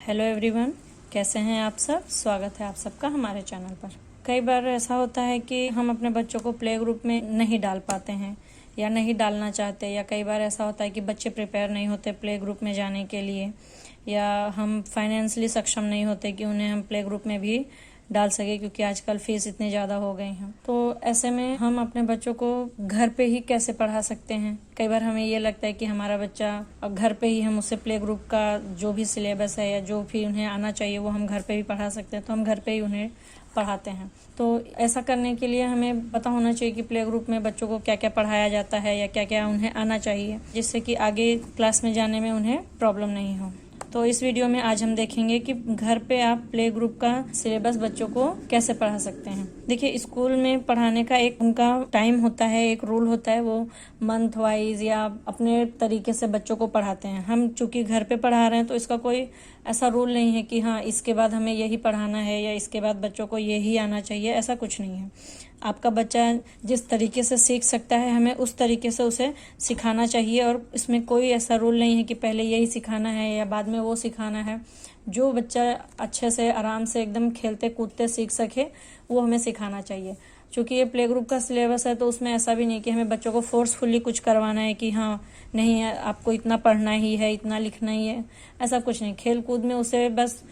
Hello everyone, कैसे हैं आप सब। स्वागत है आप सबका हमारे चैनल पर। कई बार ऐसा होता है कि हम अपने बच्चों को प्ले ग्रुप में नहीं डाल पाते हैं या नहीं डालना चाहते, या कई बार ऐसा होता है कि बच्चे प्रिपेयर नहीं होते प्ले ग्रुप में जाने के लिए, या हम फाइनेंशियली सक्षम नहीं होते कि उन्हें हम प्ले ग्रुप में भी डाल सके, क्योंकि आजकल फीस इतनी ज़्यादा हो गई हैं। तो ऐसे में हम अपने बच्चों को घर पे ही कैसे पढ़ा सकते हैं। कई बार हमें ये लगता है कि हमारा बच्चा अब घर पे ही हम उसे प्ले ग्रुप का जो भी सिलेबस है या जो भी उन्हें आना चाहिए वो हम घर पे भी पढ़ा सकते हैं, तो हम घर पे ही उन्हें पढ़ाते हैं। तो ऐसा करने के लिए हमें पता होना चाहिए कि प्ले ग्रुप में बच्चों को क्या क्या पढ़ाया जाता है या क्या क्या उन्हें आना चाहिए, जिससे कि आगे क्लास में जाने में उन्हें प्रॉब्लम नहीं हो। तो इस वीडियो में आज हम देखेंगे कि घर पे आप प्ले ग्रुप का सिलेबस बच्चों को कैसे पढ़ा सकते हैं। देखिए, स्कूल में पढ़ाने का एक उनका टाइम होता है, एक रूल होता है, वो मंथ वाइज या अपने तरीके से बच्चों को पढ़ाते हैं। हम चूंकि घर पे पढ़ा रहे हैं तो इसका कोई ऐसा रूल नहीं है कि हाँ इसके बाद हमें यही पढ़ाना है या इसके बाद बच्चों को यही आना चाहिए, ऐसा कुछ नहीं है। आपका बच्चा जिस तरीके से सीख सकता है हमें उस तरीके से उसे सिखाना चाहिए, और इसमें कोई ऐसा रूल नहीं है कि पहले यही सिखाना है या बाद में वो सिखाना है। जो बच्चा अच्छे से आराम से एकदम खेलते कूदते सीख सके वो हमें सिखाना चाहिए। क्योंकि ये प्ले ग्रुप का सिलेबस है तो उसमें ऐसा भी नहीं कि हमें बच्चों को फोर्सफुली कुछ करवाना है कि हाँ नहीं है आपको इतना पढ़ना ही है, इतना लिखना ही है, ऐसा कुछ नहीं। खेल कूद में उसे बस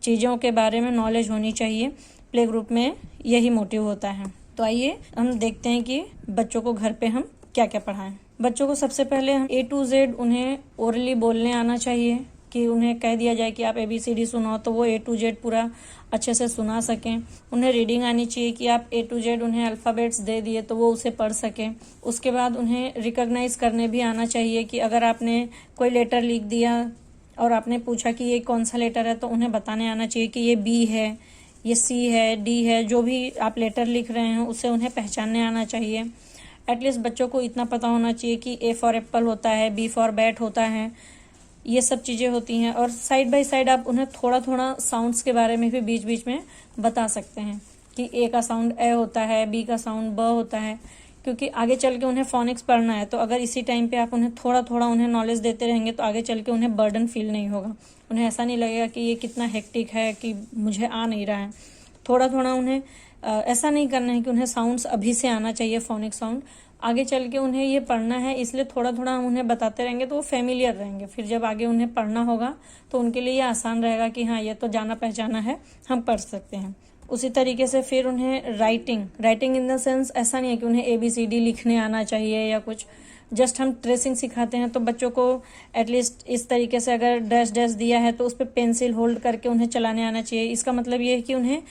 चीज़ों के बारे में नॉलेज होनी चाहिए। प्ले ग्रुप में यही मोटिव होता है। तो आइए हम देखते हैं कि बच्चों को घर पे हम क्या क्या पढ़ाएं। बच्चों को सबसे पहले हम A to Z उन्हें ओरली बोलने आना चाहिए, कि उन्हें कह दिया जाए कि आप ABCD सुनाओ तो वो A to Z पूरा अच्छे से सुना सकें। उन्हें रीडिंग आनी चाहिए कि आप A to Z उन्हें अल्फ़ाबेट्स दे दिए तो वो उसे पढ़ सकें। उसके बाद उन्हें रिकॉग्नाइज करने भी आना चाहिए कि अगर आपने कोई लेटर लिख दिया और आपने पूछा कि ये कौन सा लेटर है तो उन्हें बताने आना चाहिए कि ये B है, ये C है, D है, जो भी आप लेटर लिख रहे हैं उसे उन्हें पहचानने आना चाहिए। एटलीस्ट बच्चों को इतना पता होना चाहिए कि A फॉर एप्पल होता है, B फॉर बैट होता है, ये सब चीज़ें होती हैं। और साइड बाय साइड आप उन्हें थोड़ा थोड़ा साउंड्स के बारे में भी बीच बीच में बता सकते हैं कि A का साउंड ए होता है, B का साउंड ब होता है, क्योंकि आगे चल के उन्हें फोनिक्स पढ़ना है। तो अगर इसी टाइम पे आप उन्हें थोड़ा थोड़ा उन्हें नॉलेज देते रहेंगे तो आगे चल के उन्हें बर्डन फील नहीं होगा। उन्हें ऐसा नहीं लगेगा कि ये कितना हेक्टिक है कि मुझे आ नहीं रहा है। थोड़ा थोड़ा उन्हें ऐसा नहीं करना है कि उन्हें साउंड्स अभी से आना चाहिए, फोनिक साउंड। आगे चल के उन्हें ये पढ़ना है, इसलिए थोड़ा थोड़ा हम उन्हें बताते रहेंगे तो वो फेमिलियर रहेंगे। फिर जब आगे उन्हें पढ़ना होगा तो उनके लिए ये आसान रहेगा कि हाँ ये तो जाना पहचाना है, हम पढ़ सकते हैं। उसी तरीके से फिर उन्हें राइटिंग इन द सेंस ऐसा नहीं है कि उन्हें ABCD लिखने आना चाहिए या कुछ। जस्ट हम ट्रेसिंग सिखाते हैं तो बच्चों को एटलीस्ट इस तरीके से अगर डैश डैश दिया है तो उस पर पेंसिल होल्ड करके उन्हें चलाने आना चाहिए। इसका मतलब ये है कि उन्हें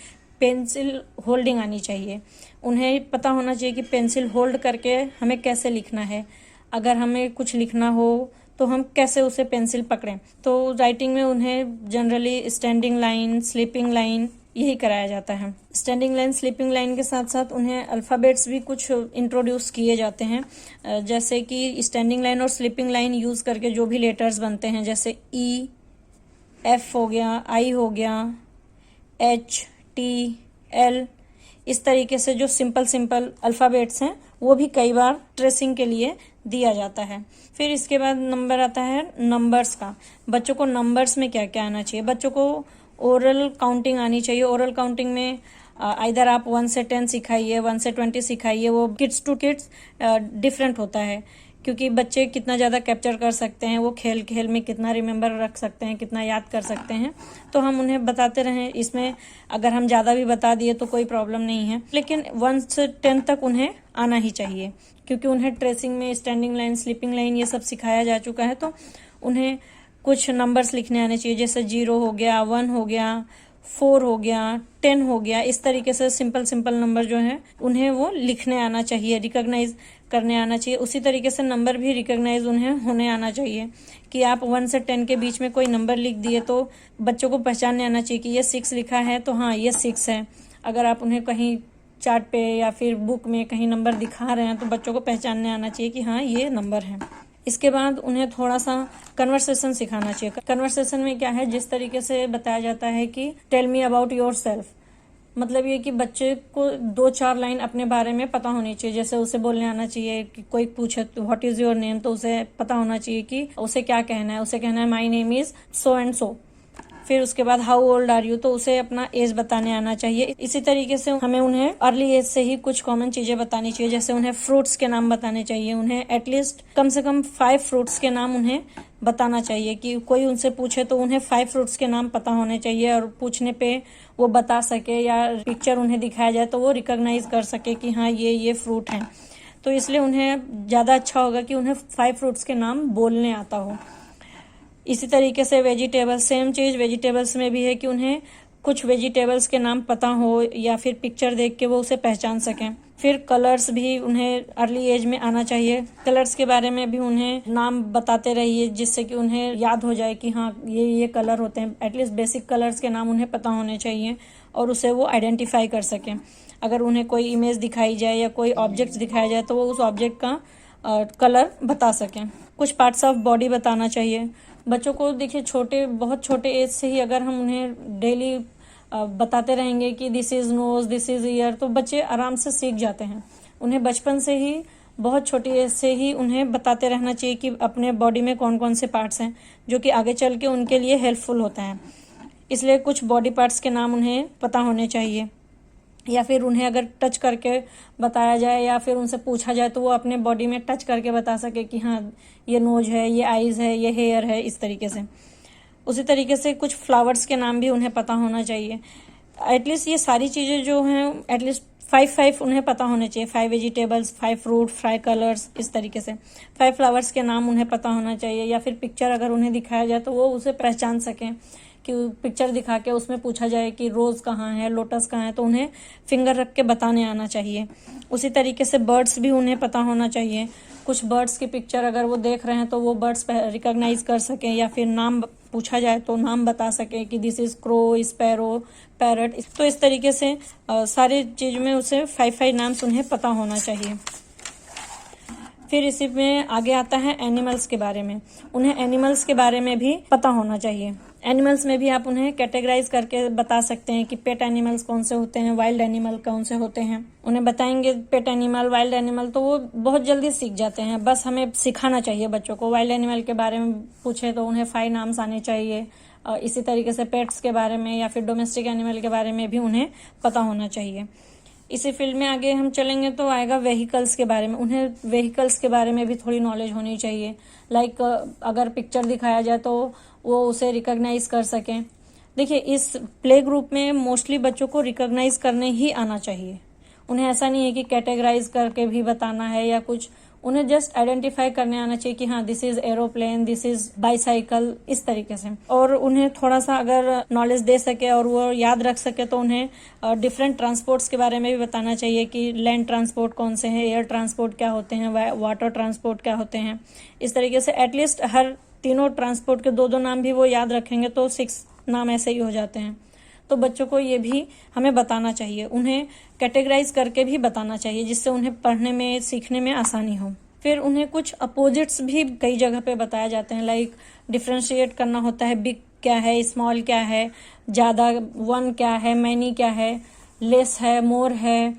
पेंसिल होल्डिंग आनी चाहिए। उन्हें पता होना चाहिए कि पेंसिल होल्ड करके हमें कैसे लिखना है। अगर हमें कुछ लिखना हो तो हम कैसे उसे पेंसिल पकड़ें। तो राइटिंग में उन्हें generally standing line, sleeping line यही कराया जाता है। स्टैंडिंग लाइन, स्लीपिंग लाइन के साथ साथ उन्हें अल्फ़ाबेट्स भी कुछ इंट्रोड्यूस किए जाते हैं। जैसे कि स्टैंडिंग लाइन और स्लीपिंग लाइन यूज़ करके जो भी लेटर्स बनते हैं, जैसे E, F हो गया, I हो गया, H, T, L, इस तरीके से जो सिंपल अल्फ़ाबेट्स हैं वो भी कई बार ट्रेसिंग के लिए दिया जाता है। फिर इसके बाद नंबर आता है नंबर्स का। बच्चों को नंबर्स में क्या क्या आना चाहिए। बच्चों को ओरल काउंटिंग आनी चाहिए। ओरल काउंटिंग में इधर आप 1 से 10 सिखाइए, 1 से 20 सिखाइए, वो किड्स टू किड्स डिफरेंट होता है, क्योंकि बच्चे कितना ज़्यादा कैप्चर कर सकते हैं, वो खेल खेल में कितना रिमेम्बर रख सकते हैं, कितना याद कर सकते हैं। तो हम उन्हें बताते रहें। इसमें अगर हम ज़्यादा भी बता दिए तो कोई प्रॉब्लम नहीं है, लेकिन 1 से 10 तक उन्हें आना ही चाहिए, क्योंकि उन्हें ट्रेसिंग में स्टैंडिंग लाइन, स्लीपिंग लाइन ये सब सिखाया जा चुका है। तो उन्हें कुछ नंबर्स लिखने आने चाहिए, जैसे 0 हो गया, 1 हो गया, 4 हो गया, 10 हो गया। इस तरीके से सिंपल नंबर जो है उन्हें वो लिखने आना चाहिए, रिकॉग्नाइज करने आना चाहिए। उसी तरीके से नंबर भी रिकॉग्नाइज उन्हें होने आना चाहिए, कि आप 1 से 10 के बीच में कोई नंबर लिख दिए तो बच्चों को पहचानने आना चाहिए कि ये 6 लिखा है तो हाँ ये 6 है। अगर आप उन्हें कहीं चार्ट पे या फिर बुक में कहीं नंबर दिखा रहे हैं तो बच्चों को पहचानने आना चाहिए कि हाँ ये नंबर है। इसके बाद उन्हें थोड़ा सा कन्वर्सेशन सिखाना चाहिए। कन्वर्सेशन में क्या है, जिस तरीके से बताया जाता है कि tell me about yourself, मतलब ये कि बच्चे को 2-4 लाइन अपने बारे में पता होनी चाहिए। जैसे उसे बोलने आना चाहिए कि कोई पूछे व्हाट इज योर नेम, तो उसे पता होना चाहिए कि उसे क्या कहना है। उसे कहना है my name is so and so. फिर उसके बाद हाउ ओल्ड आर यू, तो उसे अपना एज बताने आना चाहिए। इसी तरीके से हमें उन्हें अर्ली एज से ही कुछ कॉमन चीजें बतानी चाहिए, जैसे उन्हें फ्रूट्स के नाम बताने चाहिए। उन्हें एटलीस्ट कम से कम 5 फ्रूट्स के नाम उन्हें बताना चाहिए, कि कोई उनसे पूछे तो उन्हें 5 फ्रूट्स के नाम पता होने चाहिए, और पूछने पे वो बता सके, या पिक्चर उन्हें दिखाया जाए तो वो रिकॉग्नाइज कर सके कि हाँ ये फ्रूट है। तो इसलिए उन्हें ज्यादा अच्छा होगा कि उन्हें 5 फ्रूट्स के नाम बोलने आता हो। इसी तरीके से वेजिटेबल्स, सेम चीज वेजिटेबल्स में भी है कि उन्हें कुछ वेजिटेबल्स के नाम पता हो, या फिर पिक्चर देख के वो उसे पहचान सकें। फिर कलर्स भी उन्हें अर्ली एज में आना चाहिए। कलर्स के बारे में भी उन्हें नाम बताते रहिए, जिससे कि उन्हें याद हो जाए कि हाँ ये कलर होते हैं। एटलीस्ट बेसिक कलर्स के नाम उन्हें पता होने चाहिए, और उसे वो आइडेंटिफाई कर सकें। अगर उन्हें कोई इमेज दिखाई जाए या कोई ऑब्जेक्ट दिखाया जाए तो वो उस ऑब्जेक्ट का कलर बता सकें। कुछ पार्ट्स ऑफ बॉडी बताना चाहिए बच्चों को। देखिए बहुत छोटे एज से ही अगर हम उन्हें डेली बताते रहेंगे कि this is nose, this is ear, तो बच्चे आराम से सीख जाते हैं। उन्हें बचपन से ही, बहुत छोटी एज से ही उन्हें बताते रहना चाहिए कि अपने बॉडी में कौन कौन से पार्ट्स हैं, जो कि आगे चल के उनके लिए हेल्पफुल होता है। इसलिए कुछ बॉडी पार्ट्स के नाम उन्हें पता होने चाहिए, या फिर उन्हें अगर टच करके बताया जाए या फिर उनसे पूछा जाए तो वो अपने बॉडी में टच करके बता सके कि हाँ ये नोज है, ये आईज है, ये हेयर है, इस तरीके से। उसी तरीके से कुछ फ्लावर्स के नाम भी उन्हें पता होना चाहिए। एटलीस्ट ये सारी चीजें जो हैं एटलीस्ट 5 उन्हें पता होने चाहिए। 5 वेजिटेबल्स, 5 फ्रूट, 5 कलर्स, इस तरीके से 5 फ्लावर्स के नाम उन्हें पता होना चाहिए। या फिर पिक्चर अगर उन्हें दिखाया जाए तो वो उसे पहचान सकें, कि पिक्चर दिखा के उसमें पूछा जाए कि रोज कहाँ है, लोटस कहाँ है, तो उन्हें फिंगर रख के बताने आना चाहिए। उसी तरीके से बर्ड्स भी उन्हें पता होना चाहिए। कुछ बर्ड्स की पिक्चर अगर वो देख रहे हैं तो वो बर्ड्स रिकॉग्नाइज कर सकें, या फिर नाम पूछा जाए तो नाम बता सके कि this is crow, sparrow, parrot. तो इस तरीके से सारी चीज में उसे 5 नाम्स उन्हें पता होना चाहिए। फिर इसी में आगे आता है एनिमल्स के बारे में। उन्हें एनिमल्स के बारे में भी पता होना चाहिए। एनिमल्स में भी आप उन्हें कैटेगराइज करके बता सकते हैं कि पेट एनिमल्स कौन से होते हैं, वाइल्ड एनिमल कौन से होते हैं। उन्हें बताएंगे पेट एनिमल, वाइल्ड एनिमल, तो वो बहुत जल्दी सीख जाते हैं। बस हमें सिखाना चाहिए बच्चों को। वाइल्ड एनिमल के बारे में पूछे तो उन्हें 5 नाम्स आने चाहिए। इसी तरीके से पेट्स के बारे में या फिर डोमेस्टिक एनिमल के बारे में भी उन्हें पता होना चाहिए। इसी फील्ड में आगे हम चलेंगे तो आएगा व्हीकल्स के बारे में। उन्हें व्हीकल्स के बारे में भी थोड़ी नॉलेज होनी चाहिए। लाइक अगर पिक्चर दिखाया जाए तो वो उसे रिकॉग्नाइज कर सकें। देखिए इस प्ले ग्रुप में मोस्टली बच्चों को रिकॉग्नाइज करने ही आना चाहिए। उन्हें ऐसा नहीं है कि कैटेगराइज करके भी बताना है या कुछ। उन्हें जस्ट आइडेंटिफाई करने आना चाहिए कि हाँ this is aeroplane, this is bicycle, इस तरीके से। और उन्हें थोड़ा सा अगर नॉलेज दे सके और वो याद रख सके तो उन्हें डिफरेंट ट्रांसपोर्ट्स के बारे में भी बताना चाहिए कि लैंड ट्रांसपोर्ट कौन से हैं, एयर ट्रांसपोर्ट क्या होते हैं, वाटर ट्रांसपोर्ट क्या होते हैं। इस तरीके से एटलीस्ट हर तीनों ट्रांसपोर्ट के 2 नाम भी वो याद रखेंगे तो 6 नाम ऐसे ही हो जाते हैं। तो बच्चों को ये भी हमें बताना चाहिए। उन्हें कैटेगराइज करके भी बताना चाहिए, जिससे उन्हें पढ़ने में, सीखने में आसानी हो। फिर उन्हें कुछ अपोजिट्स भी कई जगह पे बताए जाते हैं। लाइक डिफ्रेंशिएट करना होता है, बिग क्या है, स्मॉल क्या है, ज्यादा, वन क्या है, मैनी क्या है, लेस है, मोर है,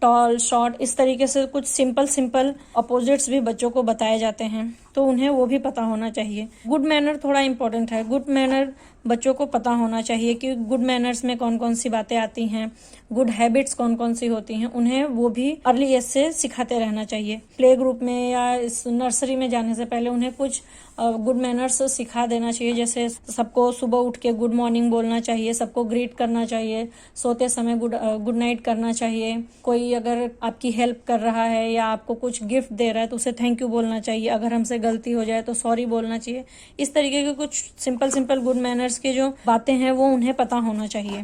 टॉल, शॉर्ट, इस तरीके से कुछ सिंपल अपोजिट्स भी बच्चों को बताए जाते हैं। तो उन्हें वो भी पता होना चाहिए। गुड मैनर थोड़ा इम्पोर्टेंट है। गुड मैनर बच्चों को पता होना चाहिए कि गुड मैनर्स में कौन कौन सी बातें आती हैं, गुड हैबिट्स कौन कौन सी होती हैं। उन्हें वो भी अर्ली एज से सिखाते रहना चाहिए। प्ले ग्रुप में या इस नर्सरी में जाने से पहले उन्हें कुछ गुड मैनर्स सिखा देना चाहिए। जैसे सबको सुबह उठ के गुड मॉर्निंग बोलना चाहिए, सबको ग्रीट करना चाहिए, सोते समय गुड नाइट करना चाहिए। कोई अगर आपकी हेल्प कर रहा है या आपको कुछ गिफ्ट दे रहा है तो उसे थैंक यू बोलना चाहिए। अगर हमसे गलती हो जाए तो सॉरी बोलना चाहिए। इस तरीके के कुछ सिंपल गुड मैनर्स की जो बातें हैं वो उन्हें पता होना चाहिए।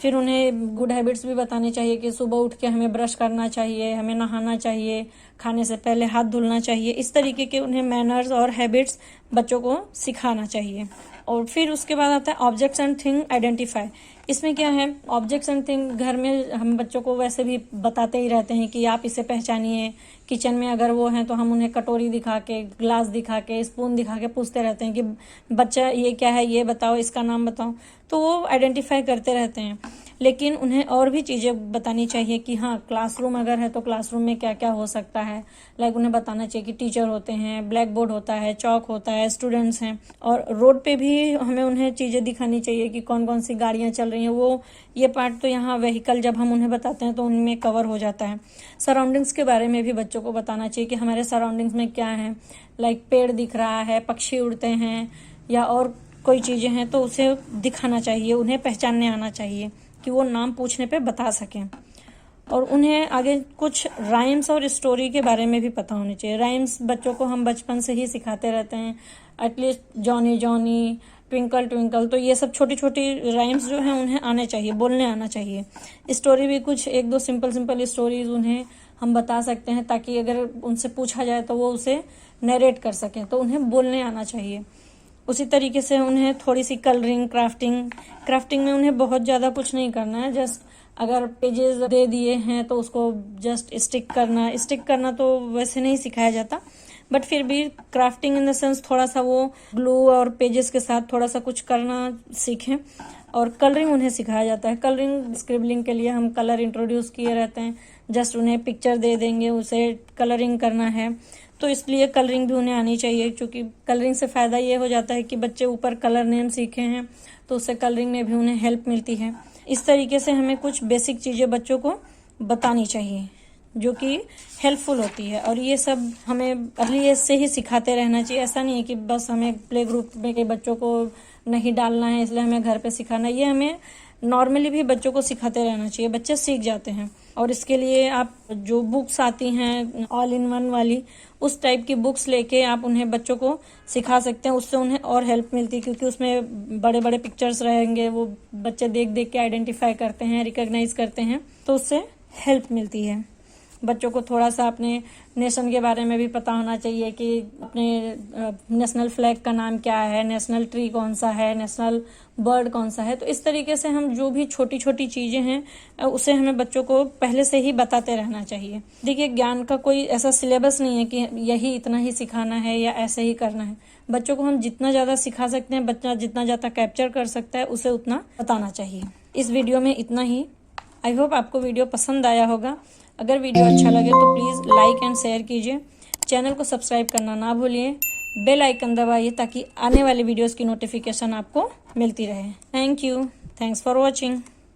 फिर उन्हें गुड हैबिट्स भी बताने चाहिए कि सुबह उठ के हमें ब्रश करना चाहिए, हमें नहाना चाहिए, खाने से पहले हाथ धुलना चाहिए। इस तरीके के उन्हें मैनर्स और हैबिट्स बच्चों को सिखाना चाहिए। और फिर उसके बाद आता है ऑब्जेक्ट्स एंड थिंग आइडेंटिफाई। इसमें क्या है, ऑब्जेक्ट्स एंड थिंग घर में हम बच्चों को वैसे भी बताते ही रहते हैं कि आप इसे पहचानिए। किचन में अगर वो हैं तो हम उन्हें कटोरी दिखा के, ग्लास दिखा के, स्पून दिखा के पूछते रहते हैं कि बच्चा ये क्या है, ये बताओ, इसका नाम बताओ। तो वो आइडेंटिफाई करते रहते हैं। लेकिन उन्हें और भी चीज़ें बतानी चाहिए कि हाँ, क्लासरूम अगर है तो क्लासरूम में क्या क्या हो सकता है। लाइक उन्हें बताना चाहिए कि टीचर होते हैं, ब्लैक बोर्ड होता है, चौक होता है, स्टूडेंट्स हैं, और रोड पे भी हमें उन्हें चीज़ें दिखानी चाहिए कि कौन कौन सी गाड़ियाँ चल रही हैं। वो ये पार्ट तो यहाँ व्हीकल जब हम उन्हें बताते हैं तो उनमें कवर हो जाता है। सराउंडिंग्स के बारे में भी बच्चों को बताना चाहिए कि हमारे सराउंडिंग्स में क्या है। लाइक पेड़ दिख रहा है, पक्षी उड़ते हैं, या और कोई चीज़ें हैं तो उसे दिखाना चाहिए, उन्हें पहचानने आना चाहिए कि वो नाम पूछने पे बता सकें। और उन्हें आगे कुछ राइम्स और स्टोरी के बारे में भी पता होनी चाहिए। राइम्स बच्चों को हम बचपन से ही सिखाते रहते हैं, at least Johnny Johnny, twinkle twinkle, तो ये सब छोटी छोटी राइम्स जो हैं उन्हें आने चाहिए, बोलने आना चाहिए। स्टोरी भी कुछ एक दो सिंपल सिंपल स्टोरीज उन्हें हम बता सकते हैं, ताकि अगर उनसे पूछा जाए तो वो उसे नरेट कर सकें, तो उन्हें बोलने आना चाहिए। उसी तरीके से उन्हें थोड़ी सी कलरिंग, क्राफ्टिंग में उन्हें बहुत ज़्यादा कुछ नहीं करना है। जस्ट अगर पेजेस दे दिए हैं तो उसको जस्ट स्टिक करना तो वैसे नहीं सिखाया जाता, बट फिर भी क्राफ्टिंग इन द सेंस थोड़ा सा वो ग्लू और पेजेस के साथ थोड़ा सा कुछ करना सीखें। और कलरिंग उन्हें सिखाया जाता है। कलरिंग, स्क्रिबलिंग के लिए हम कलर इंट्रोड्यूस किए रहते हैं। जस्ट उन्हें पिक्चर दे देंगे, उसे कलरिंग करना है, तो इसलिए कलरिंग भी उन्हें आनी चाहिए। क्योंकि कलरिंग से फ़ायदा ये हो जाता है कि बच्चे ऊपर कलर नेम सीखे हैं तो उससे कलरिंग में भी उन्हें हेल्प मिलती है। इस तरीके से हमें कुछ बेसिक चीज़ें बच्चों को बतानी चाहिए जो कि हेल्पफुल होती है। और ये सब हमें अर्ली एज से ही सिखाते रहना चाहिए। ऐसा नहीं है कि बस हमें प्ले ग्रुप में के बच्चों को नहीं डालना है इसलिए हमें घर पे सिखाना है। ये हमें नॉर्मली भी बच्चों को सिखाते रहना चाहिए, बच्चे सीख जाते हैं। और इसके लिए आप जो बुक्स आती हैं ऑल इन वन वाली, उस टाइप की बुक्स लेके आप उन्हें बच्चों को सिखा सकते हैं। उससे उन्हें और हेल्प मिलती है, क्योंकि उसमें बड़े बड़े पिक्चर्स रहेंगे, वो बच्चे देख देख के आइडेंटिफाई करते हैं, रिकॉग्नाइज करते हैं, तो उससे हेल्प मिलती है। बच्चों को थोड़ा सा अपने नेशन के बारे में भी पता होना चाहिए कि अपने नेशनल फ्लैग का नाम क्या है, नेशनल ट्री कौन सा है, नेशनल बर्ड कौन सा है। तो इस तरीके से हम जो भी छोटी छोटी चीज़ें हैं उसे हमें बच्चों को पहले से ही बताते रहना चाहिए। देखिए, ज्ञान का कोई ऐसा सिलेबस नहीं है कि यही इतना ही सिखाना है या ऐसे ही करना है। बच्चों को हम जितना ज़्यादा सिखा सकते हैं, बच्चा जितना ज़्यादा कैप्चर कर सकता है, उसे उतना बताना चाहिए। इस वीडियो में इतना ही। आई होप आपको वीडियो पसंद आया होगा। अगर वीडियो अच्छा लगे तो प्लीज़ लाइक एंड शेयर कीजिए। चैनल को सब्सक्राइब करना ना भूलिए। बेल आइकन दबाइए ताकि आने वाले वीडियोस की नोटिफिकेशन आपको मिलती रहे। Thank you. Thanks for watching.